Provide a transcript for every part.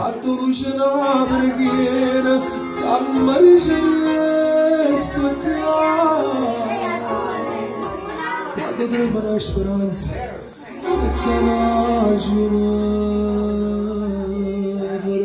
Adoluşuna preghiera, cammari celeste quando trema la speranza, perché immagina per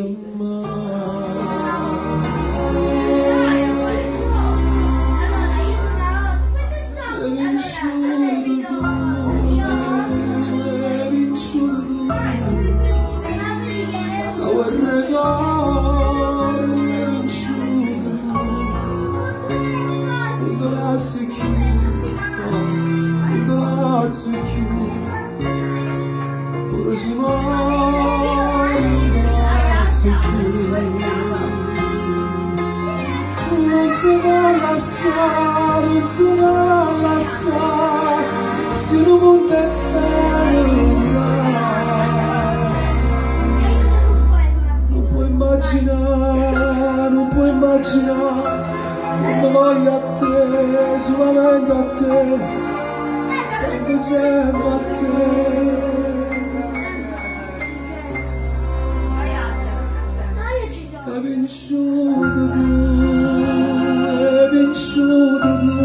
non si va a lasciare, non si va a lasciare, se non vuol non puoi immaginare, non puoi immaginare, come voglio a te, solamente a te, sempre sempre a te. Hai vinciuto tu, hai vinciuto tu,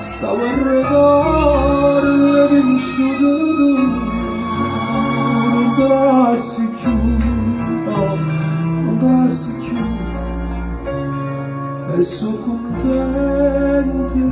stavo a regare, hai vinciuto tu, non te lasci più, no, non te lasci più, e sono contento che